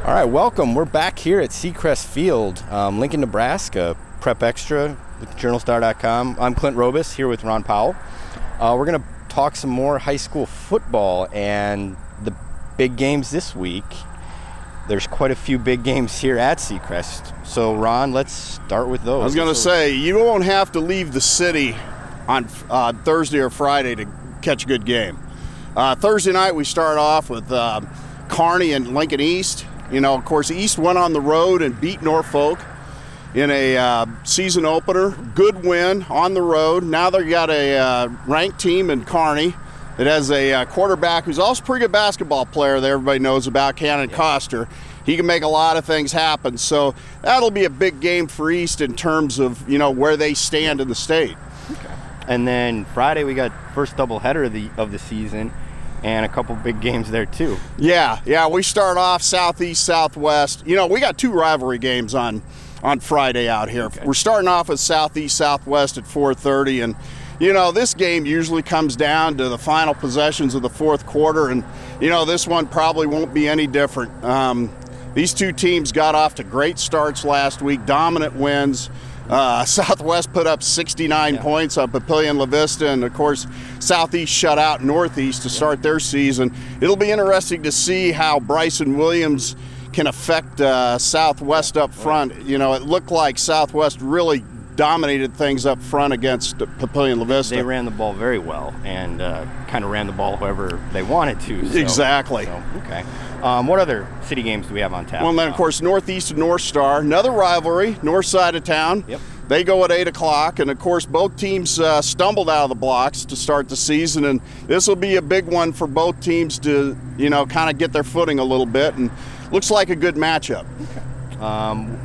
All right, welcome. We're back here at Seacrest Field, Lincoln, Nebraska. Prep Extra with JournalStar.com. I'm Clint Robus here with Ron Powell. We're going to talk some more high school football and the big games this week. There's quite a few big games here at Seacrest. So, Ron, let's start with those. I was going to say, you won't have to leave the city on Thursday or Friday to catch a good game. Thursday night, we start off with Kearney and Lincoln East. You know, of course, East went on the road and beat Norfolk in a season opener. Good win on the road. Now they've got a ranked team in Kearney that has a quarterback who's also a pretty good basketball player that everybody knows about, Cannon Coster. He can make a lot of things happen. So that'll be a big game for East in terms of, you know, where they stand in the state. Okay. And then Friday we got first doubleheader of the season. And a couple big games there, too. Yeah, we start off Southeast, Southwest. You know, we got two rivalry games on Friday out here. Okay. We're starting off with Southeast, Southwest at 4:30. And, you know, this game usually comes down to the final possessions of the fourth quarter. And, you know, this one probably won't be any different. These two teams got off to great starts last week, dominant wins. Southwest put up 69 points on Papillion La Vista, and of course Southeast shut out Northeast to start their season. It'll be interesting to see how Bryson Williams can affect Southwest up front. You know, it looked like Southwest really dominated things up front against Papillion La Vista. They ran the ball very well and kind of ran the ball however they wanted to. So, exactly. So, okay. What other city games do we have on tap? Well, and then, of course, Northeast and North Star, another rivalry, north side of town. Yep. They go at 8 o'clock, and, of course, both teams stumbled out of the blocks to start the season, and this will be a big one for both teams to, you know, kind of get their footing a little bit, and looks like a good matchup. Okay.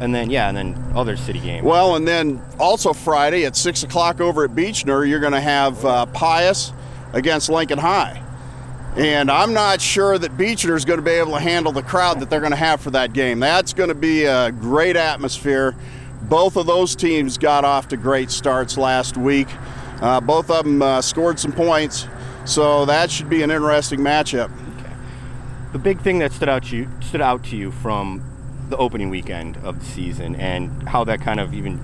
And then other city games. Well, and then also Friday at 6 o'clock over at Beechner, you're going to have Pius against Lincoln High. And I'm not sure that Beechner is going to be able to handle the crowd that they're going to have for that game. That's going to be a great atmosphere. Both of those teams got off to great starts last week. Both of them scored some points, so that should be an interesting matchup. Okay. The big thing that stood out to you from the opening weekend of the season and how that kind of even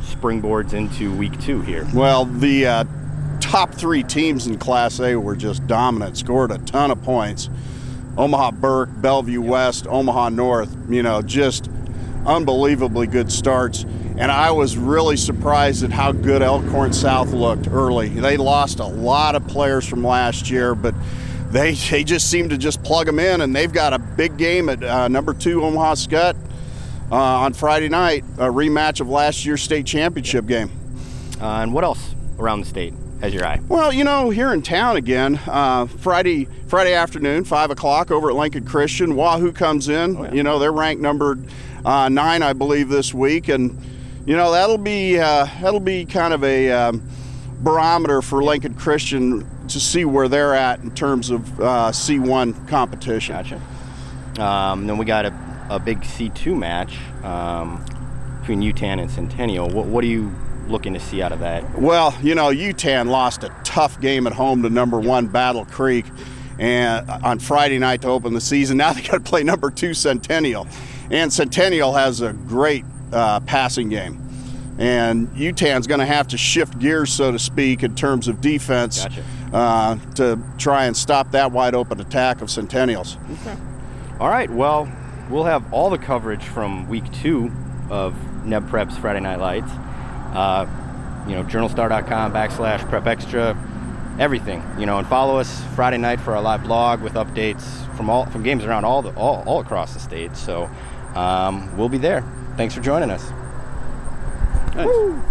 springboards into week 2 here. Well, the top 3 teams in Class A were just dominant, scored a ton of points. Omaha Burke, Bellevue West, Omaha North, you know, just unbelievably good starts. And I was really surprised at how good Elkhorn South looked early. They lost a lot of players from last year, but they just seem to just plug them in, and they've got a big game at number 2 Omaha Skutt on Friday night, a rematch of last year's state championship game. And what else around the state has your eye? Well, you know, here in town again, Friday afternoon, 5 o'clock over at Lincoln Christian. Wahoo comes in. Oh, yeah. You know, they're ranked number 9, I believe, this week, and you know that'll be kind of a barometer for Lincoln Christian to see where they're at in terms of C1 competition. Gotcha. Then we got a big C2 match between UTAN and Centennial. What are you looking to see out of that? Well, you know, UTAN lost a tough game at home to number 1 Battle Creek, and on Friday night to open the season. Now they got to play number 2 Centennial, and Centennial has a great passing game. And UTAN's going to have to shift gears, so to speak, in terms of defense. Gotcha. To try and stop that wide open attack of Centennials. Okay. All right, well, we'll have all the coverage from week 2 of Neb Prep's Friday Night Lights. You know, JournalStar.com/Prep Extra, everything. You know, and follow us Friday night for our live blog with updates from games around all across the state. So we'll be there. Thanks for joining us. Thanks. Woo.